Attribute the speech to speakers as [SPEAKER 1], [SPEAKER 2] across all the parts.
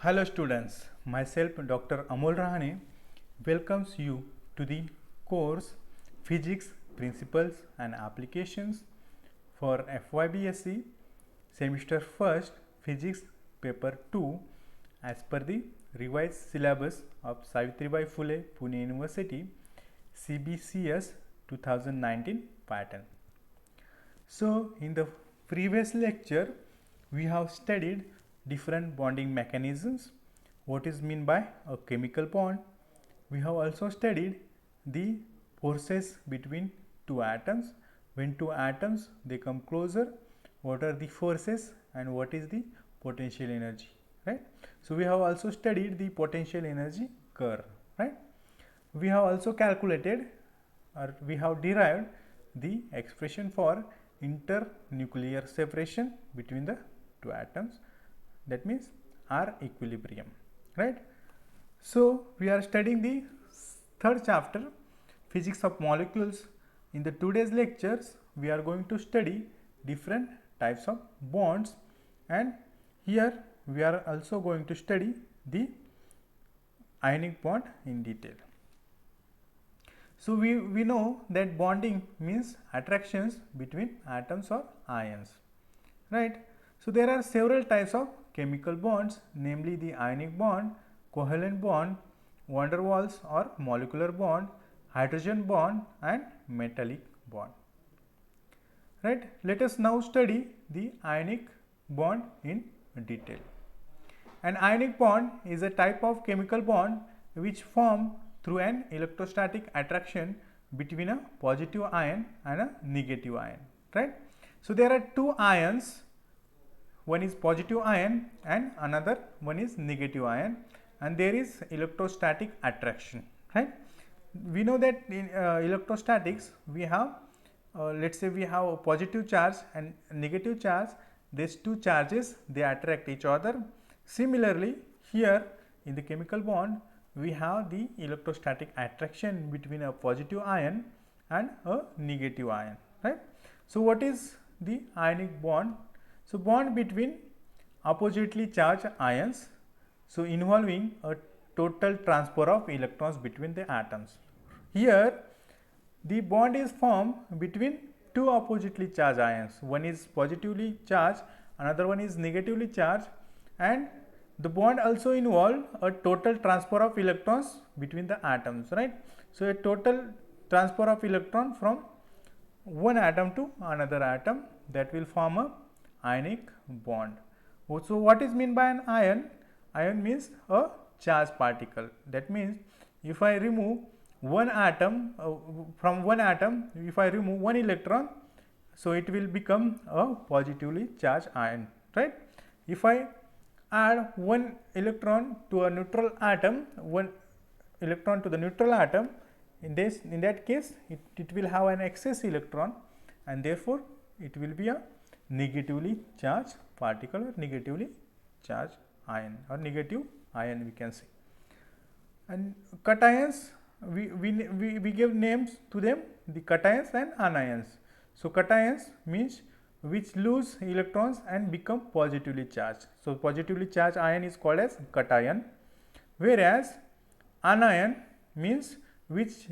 [SPEAKER 1] Hello students, myself Dr. Amol Rahane welcomes you to the course Physics Principles and Applications for FYBSc Semester 1st Physics Paper 2 as per the revised syllabus of Savitribai Phule Pune University CBCS 2019 pattern. So, in the previous lecture, we have studied different bonding mechanisms, what is meant by a chemical bond. We have also studied the forces between two atoms. When two atoms they come closer, what are the forces and what is the potential energy, right? So, we have also studied the potential energy curve, right? We have also calculated or we have derived the expression for internuclear separation between the two atoms, that means R equilibrium, right? So, we are studying the third chapter physics of molecules. In the today's lectures we are going to study different types of bonds, and here we are also going to study the ionic bond in detail. So, we know that bonding means attractions between atoms or ions, right. So, there are several types of chemical bonds, namely the ionic bond, covalent bond, van der Waals or molecular bond, hydrogen bond and metallic bond, right. Let us now study the ionic bond in detail. An ionic bond is a type of chemical bond which form through an electrostatic attraction between a positive ion and a negative ion, right. So, there are two ions, one is positive ion and another one is negative ion, and there is electrostatic attraction, right. We know that in electrostatics we have let us say we have a positive charge and negative charge. These two charges they attract each other. Similarly, here in the chemical bond we have the electrostatic attraction between a positive ion and a negative ion, right. So, what is the ionic bond? So, bond between oppositely charged ions, so involving a total transfer of electrons between the atoms. Here the bond is formed between two oppositely charged ions, one is positively charged, another one is negatively charged, and the bond also involve a total transfer of electrons between the atoms, right. So, a total transfer of electron from one atom to another atom, that will form a ionic bond. So, what is meant by an ion? Ion means a charged particle. That means if I remove one atom from one atom, if I remove one electron, so it will become a positively charged ion, right. If I add one electron to a neutral atom, one electron to the neutral atom, in that case it will have an excess electron, and therefore it will be a negatively charged particle or negatively charged ion or negative ion, we can say. And cations, we give names to them, the cations and anions. So, cations means which lose electrons and become positively charged. So, positively charged ion is called as cation, whereas anion means which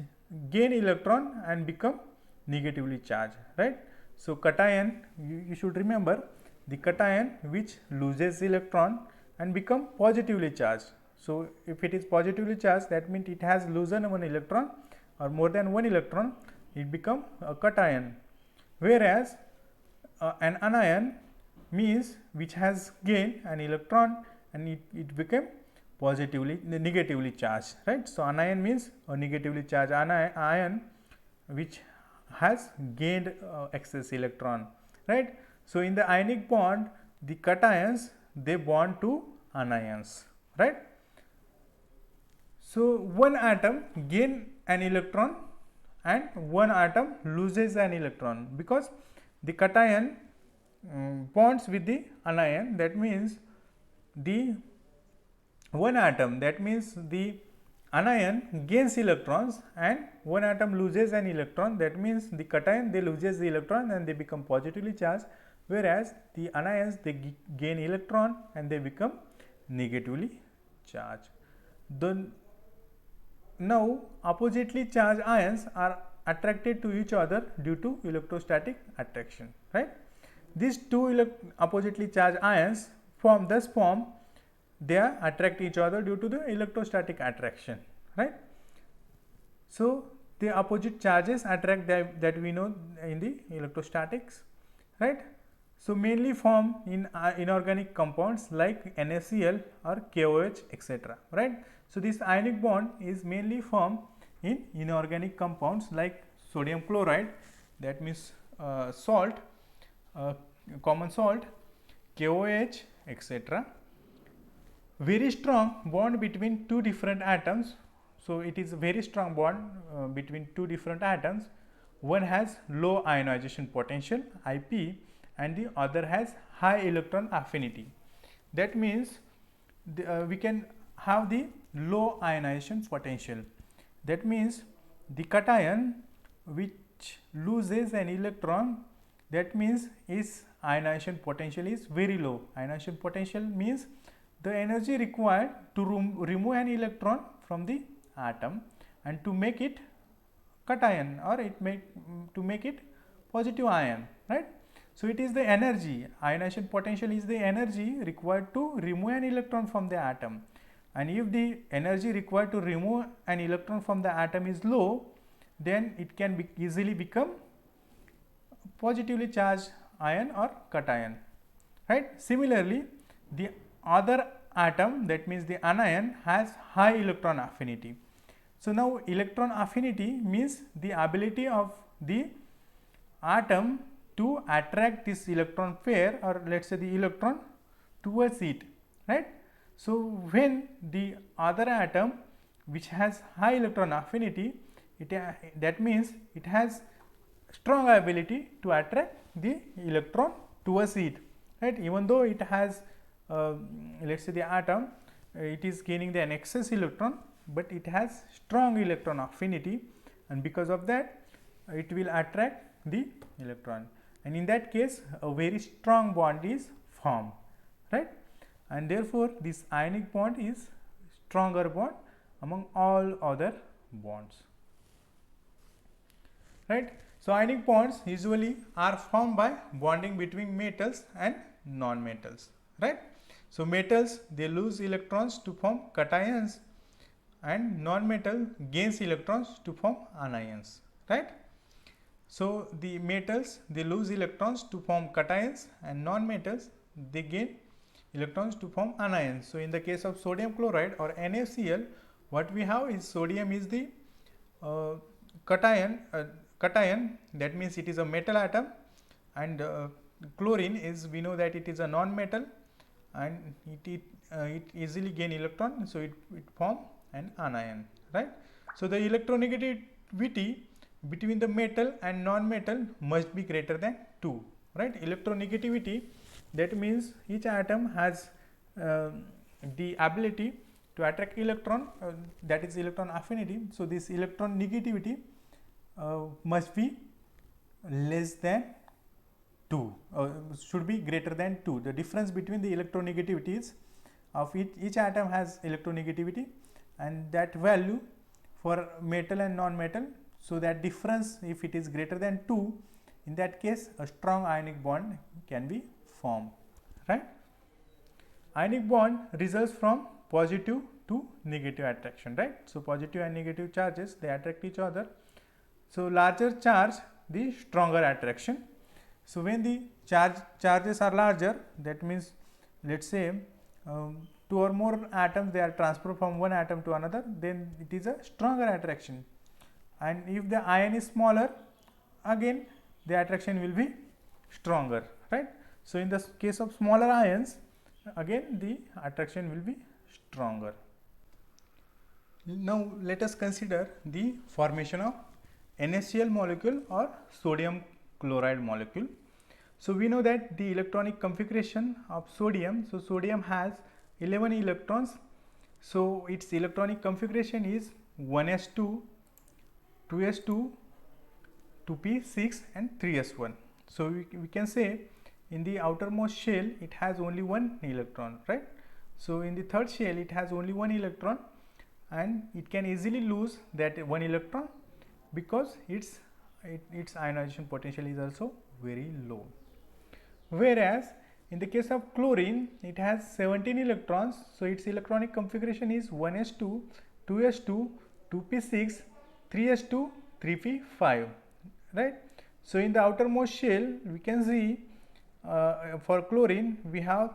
[SPEAKER 1] gain electron and become negatively charged, right. So, cation, you should remember the cation which loses electron and become positively charged. So, if it is positively charged, that means it has loosened one electron or more than one electron, it become a cation, whereas an anion means which has gained an electron and it became positively negatively charged, right. So, anion means a negatively charged ion which has gained excess electron, right. So, in the ionic bond the cations they bond to anions, right. So, one atom gain an electron and one atom loses an electron, because the cation bonds with the anion, that means the one atom, that means the anion gains electrons and one atom loses an electron, that means the cation they loses the electron and they become positively charged, whereas the anions they gain electron and they become negatively charged. Now oppositely charged ions are attracted to each other due to electrostatic attraction, right? These two oppositely charged ions form they attract each other due to the electrostatic attraction, right? So the opposite charges attract that we know in the electrostatics, right? So mainly form in inorganic compounds like NaCl or KOH, etc., right? So this ionic bond is mainly formed in inorganic compounds like sodium chloride, that means salt, common salt, KOH, etc. Very strong bond between two different atoms. So it is a very strong bond between two different atoms. One has low ionization potential IP and the other has high electron affinity. That means we can have the low ionization potential. That means the cation which loses an electron, that means its ionization potential is very low. Ionization potential means the energy required to remove an electron from the atom and to make it cation or to make it positive ion, right? So it is the energy, ionization potential is the energy required to remove an electron from the atom, and if the energy required to remove an electron from the atom is low, then it can easily become positively charged ion or cation, right? Similarly, the other atom, that means the anion, has high electron affinity. So now electron affinity means the ability of the atom to attract this electron pair, or let us say the electron, towards it, right? So when the other atom which has high electron affinity, that means it has strong ability to attract the electron towards it, right? Even though it has let us say the atom, it is gaining an excess electron, but it has strong electron affinity, and because of that it will attract the electron, and in that case a very strong bond is formed, right? And therefore this ionic bond is stronger bond among all other bonds, right? So ionic bonds usually are formed by bonding between metals and non-metals, right? So metals, they lose electrons to form cations, and non-metal gains electrons to form anions, right? So the metals, they lose electrons to form cations, and non-metals, they gain electrons to form anions. So in the case of sodium chloride or NaCl, what we have is sodium is the cation, that means it is a metal atom, and chlorine is, we know that it is a non-metal, and it easily gain electron, so it form an anion, right? So the electronegativity between the metal and non-metal must be greater than 2, right? Electronegativity, that means each atom has the ability to attract electron, that is electron affinity. So this electron negativity must be less than 2, should be greater than 2. The difference between the electronegativities of each atom has electronegativity, and that value for metal and non-metal, so that difference, if it is greater than 2, in that case a strong ionic bond can be formed, right? Ionic bond results from positive to negative attraction, right? So positive and negative charges, they attract each other. So larger charge, the stronger attraction. So when the charges are larger, that means let us say 2 or more atoms, they are transferred from one atom to another, then it is a stronger attraction. And if the ion is smaller, again the attraction will be stronger, right? So in the case of smaller ions, again the attraction will be stronger. Now let us consider the formation of NaCl molecule or sodium chloride molecule. So we know that the electronic configuration of sodium, so sodium has 11 electrons, so its electronic configuration is 1s2, 2s2, 2p6 and 3s1. So we can say in the outermost shell it has only one electron, right? So in the third shell it has only one electron, and it can easily lose that one electron because its ionization potential is also very low. Whereas in the case of chlorine, it has 17 electrons, so its electronic configuration is 1s2, 2s2, 2p6, 3s2, 3p5, right? So in the outermost shell we can see for chlorine we have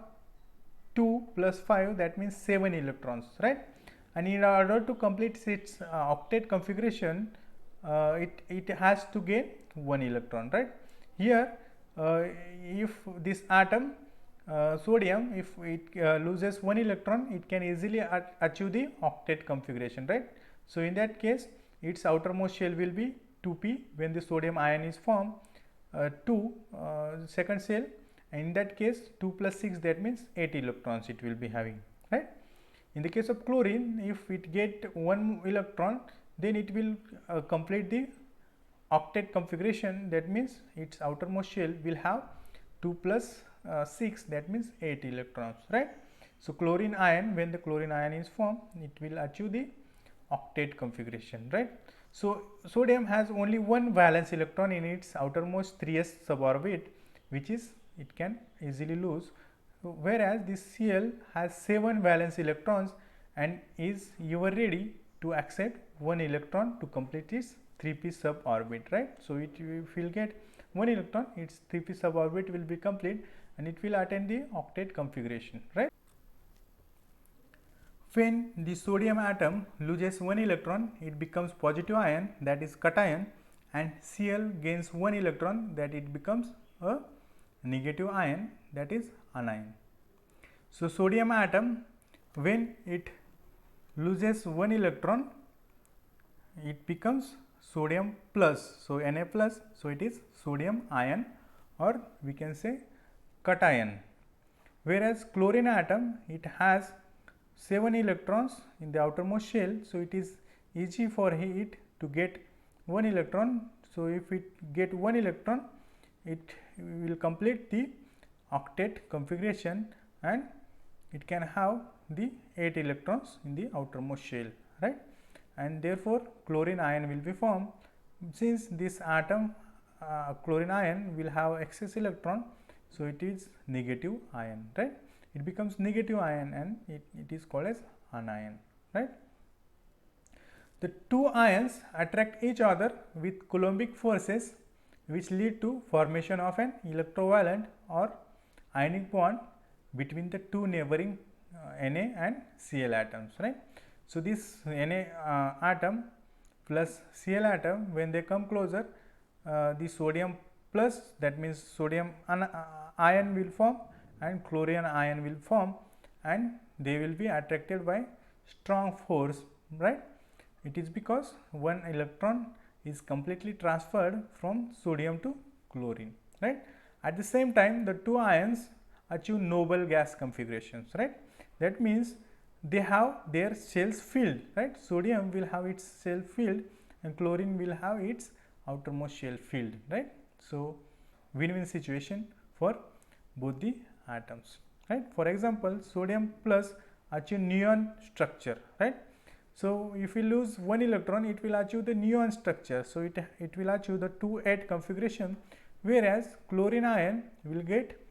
[SPEAKER 1] 2 plus 5, that means 7 electrons, right? And in order to complete its octet configuration, it has to gain 1 electron, right? Here if this atom sodium, if it loses 1 electron, it can easily achieve the octet configuration, right? So in that case its outermost shell will be 2p when the sodium ion is formed, 2 second shell, and in that case 2 plus 6, that means 8 electrons it will be having, right? In the case of chlorine, if it get 1 electron, then it will complete the octet configuration, that means its outermost shell will have 2 plus 6, that means 8 electrons, right? So chlorine ion, when the chlorine ion is formed, it will achieve the octet configuration, right? So sodium has only one valence electron in its outermost 3s suborbit, which is it can easily lose, whereas this Cl has 7 valence electrons and is ever ready to accept 1 electron to complete its 3p suborbit, right? So if will get 1 electron, its 3p suborbit will be complete and it will attain the octet configuration, right? When the sodium atom loses 1 electron, it becomes positive ion, that is cation, and Cl gains 1 electron, that it becomes a negative ion, that is anion. So sodium atom, when it loses 1 electron, it becomes sodium plus, so Na plus, so it is sodium ion, or we can say cation. Whereas chlorine atom, it has 7 electrons in the outermost shell, so it is easy for it to get 1 electron. So if it get 1 electron, it will complete the octet configuration and it can have the 8 electrons in the outermost shell, right? And therefore chlorine ion will be formed. Since this atom chlorine ion will have excess electron, so it is negative ion, right? It becomes negative ion and it is called as anion, right? The two ions attract each other with Coulombic forces, which lead to formation of an electrovalent or ionic bond between the two neighboring Na and Cl atoms, right? So this Na atom plus Cl atom, when they come closer, the sodium plus, that means sodium ion will form and chlorine ion will form, and they will be attracted by strong force, right? It is because one electron is completely transferred from sodium to chlorine, right? At the same time, the two ions achieve noble gas configurations, right? That means they have their shells filled, right? Sodium will have its shell filled and chlorine will have its outermost shell filled, right? So win-win situation for both the atoms, right? For example, sodium plus achieve neon structure, right? So if we lose 1 electron, it will achieve the neon structure, so it will achieve the 2-8 configuration, whereas chlorine ion will get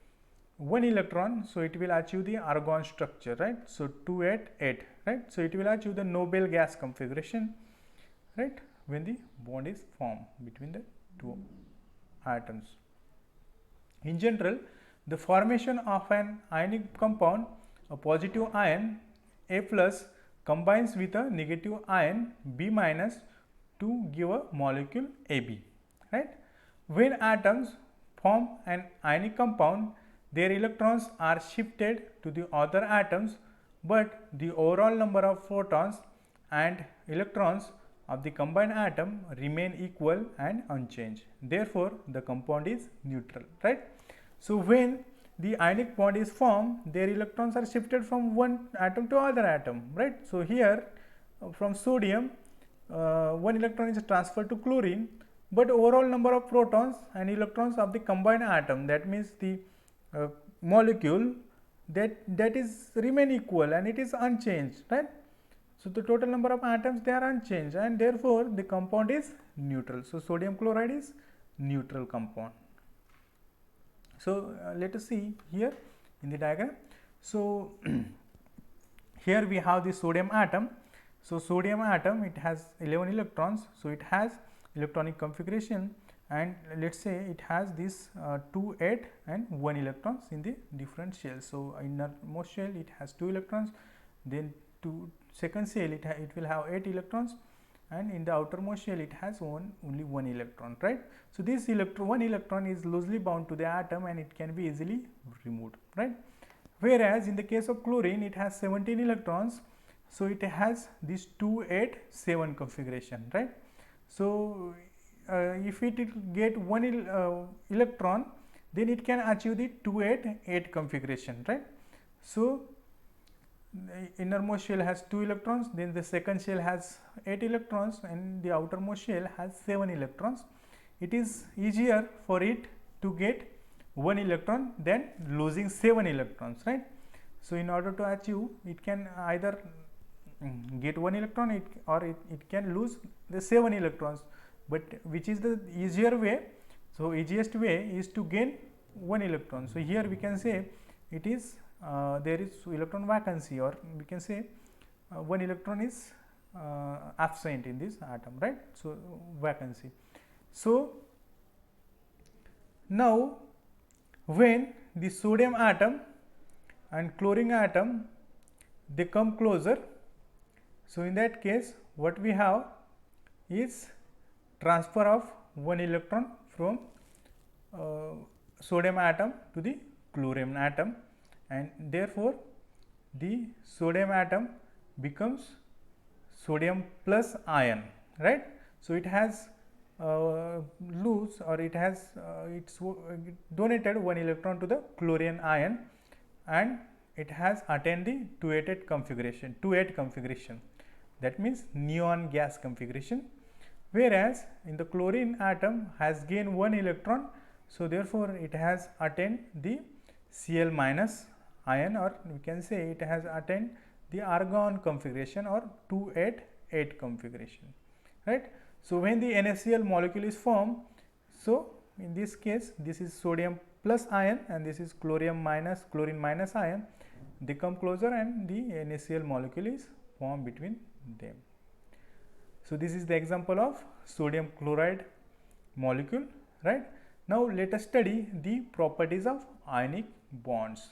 [SPEAKER 1] 1 electron, so it will achieve the argon structure, right? So 2-8-8, right? So it will achieve the noble gas configuration, right, when the bond is formed between the two atoms. In general, the formation of an ionic compound, a positive ion A plus, combines with a negative ion B minus to give a molecule AB, right? When atoms form an ionic compound, their electrons are shifted to the other atoms, but the overall number of protons and electrons of the combined atom remain equal and unchanged. Therefore, the compound is neutral, right? So when the ionic bond is formed, their electrons are shifted from one atom to other atom, right? So here from sodium, 1 electron is transferred to chlorine, but overall number of protons and electrons of the combined atom, that means the molecule that is remain equal and it is unchanged, right? So the total number of atoms, they are unchanged, and therefore the compound is neutral. So sodium chloride is neutral compound. So let us see here in the diagram. So here we have the sodium atom. So sodium atom, it has 11 electrons. So it has electronic configuration, and let us say it has this 2, 8 and 1 electrons in the different shells. So innermost shell, it has 2 electrons, then second shell it will have 8 electrons, and in the outermost shell it has only 1 electron, right? So this 1 electron is loosely bound to the atom and it can be easily removed, right? Whereas in the case of chlorine, it has 17 electrons, so it has this 2, 8, 7 configuration, right? So if it get 1 electron, then it can achieve the 2, 8, 8 configuration, right? So the innermost shell has 2 electrons, then the second shell has 8 electrons, and the outermost shell has 7 electrons. It is easier for it to get 1 electron than losing 7 electrons, right? So in order to achieve, it can either get 1 electron or it can lose the 7 electrons, but which is the easier way? So easiest way is to gain 1 electron. So here we can say it is there is electron vacancy, or we can say 1 electron is absent in this atom, right? So vacancy. So now when the sodium atom and chlorine atom, they come closer, so in that case what we have is transfer of 1 electron from sodium atom to the chlorine atom, and therefore the sodium atom becomes sodium plus ion, right? So it has lose, or it has it's donated 1 electron to the chlorine ion, and it has attained the 288 configuration, 28 configuration, that means neon gas configuration. Whereas in the chlorine atom has gained 1 electron, so therefore it has attained the Cl minus ion, or we can say it has attained the argon configuration, or 288 configuration, right? So when the NaCl molecule is formed, so in this case this is sodium plus ion and this is chlorine minus ion, they come closer and the NaCl molecule is formed between them. So this is the example of sodium chloride molecule, right? Now let us study the properties of ionic bonds.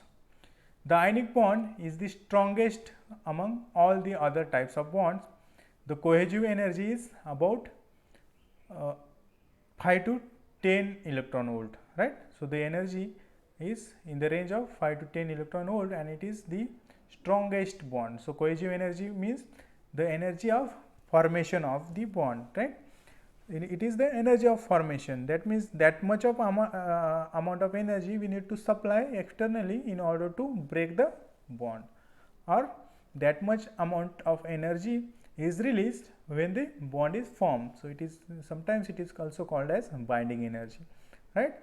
[SPEAKER 1] The ionic bond is the strongest among all the other types of bonds. The cohesive energy is about 5 to 10 electron volt, right? So the energy is in the range of 5 to 10 electron volt, and it is the strongest bond. So cohesive energy means the energy of formation of the bond, right? It is the energy of formation. That means that much of amount of energy we need to supply externally in order to break the bond, or that much amount of energy is released when the bond is formed. So it is sometimes it is also called as binding energy, right?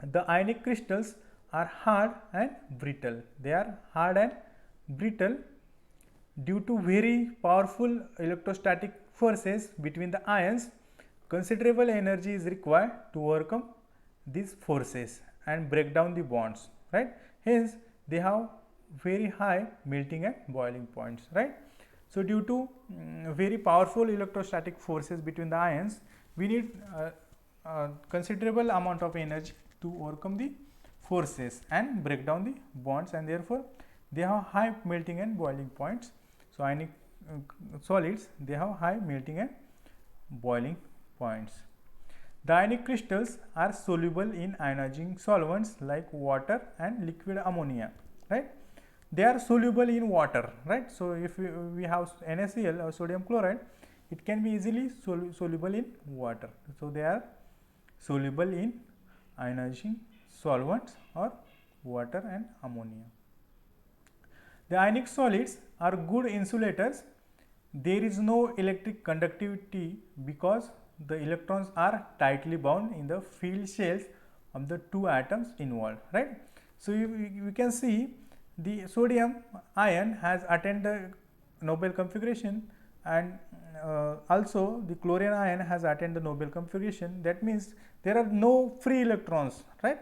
[SPEAKER 1] The ionic crystals are hard and brittle. They are hard and brittle due to very powerful electrostatic forces between the ions. Considerable energy is required to overcome these forces and break down the bonds, right? Hence they have very high melting and boiling points, right? So due to very powerful electrostatic forces between the ions, we need considerable amount of energy to overcome the forces and break down the bonds, and therefore they have high melting and boiling points. So ionic solids, they have high melting and boiling points. The ionic crystals are soluble in ionizing solvents like water and liquid ammonia, right? They are soluble in water, right? So if we have NaCl or sodium chloride, it can be easily soluble in water. So they are soluble in ionizing solvents or water and ammonia. The ionic solids are good insulators. There is no electric conductivity because the electrons are tightly bound in the field shells of the two atoms involved, right? So you can see the sodium ion has attained the Nobel configuration, and also the chlorine ion has attained the Nobel configuration. That means there are no free electrons, right?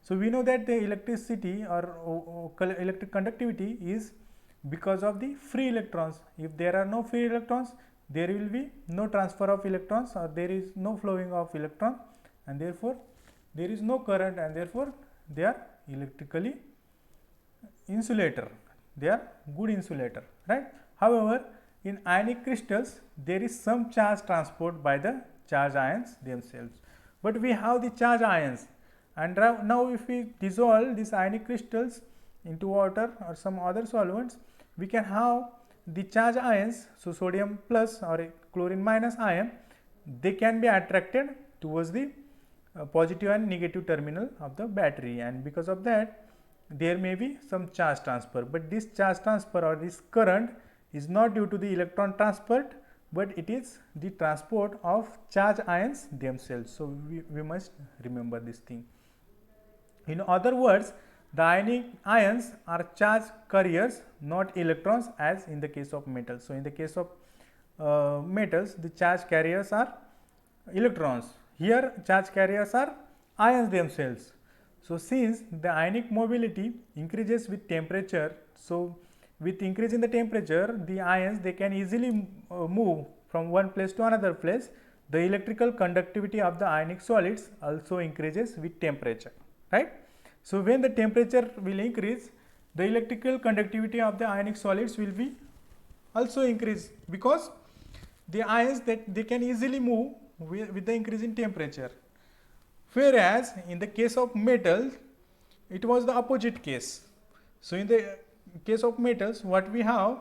[SPEAKER 1] So we know that the electricity or electric conductivity is because of the free electrons. If there are no free electrons, there will be no transfer of electrons, or there is no flowing of electron, and therefore there is no current, and therefore they are electrically insulator. They are good insulator, right? However, in ionic crystals there is some charge transport by the charge ions themselves, but we have the charge ions, and now if we dissolve these ionic crystals into water or some other solvents, we can have the charge ions. So sodium plus or chlorine minus ion, they can be attracted towards the positive and negative terminal of the battery, and because of that there may be some charge transfer. But this charge transfer or this current is not due to the electron transport, but it is the transport of charge ions themselves. So we must remember this thing. In other words, the ionic ions are charge carriers, not electrons, as in the case of metals. So in the case of metals, the charge carriers are electrons. Here charge carriers are ions themselves. So since the ionic mobility increases with temperature, so with increase in the temperature, the ions, they can easily move from one place to another place. The electrical conductivity of the ionic solids also increases with temperature, right? So when the temperature will increase, the electrical conductivity of the ionic solids will be also increase, because the ions, that they can easily move with the increase in temperature. Whereas in the case of metals, it was the opposite case. So in the case of metals, what we have,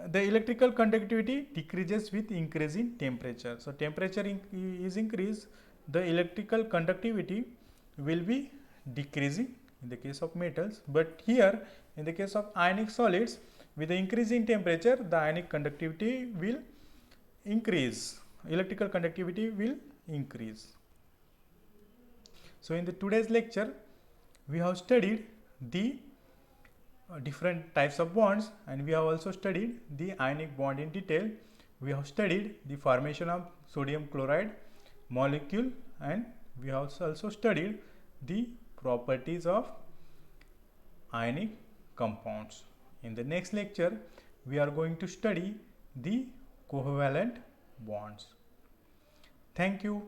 [SPEAKER 1] the electrical conductivity decreases with increase in temperature. So temperature is increased, the electrical conductivity will be decreasing in the case of metals. But here in the case of ionic solids, with the increase in temperature, the ionic conductivity will increase, electrical conductivity will increase. So in the today's lecture, we have studied the different types of bonds, and we have also studied the ionic bond in detail. We have studied the formation of sodium chloride molecule, and we have also studied the properties of ionic compounds. In the next lecture, we are going to study the covalent bonds. Thank you.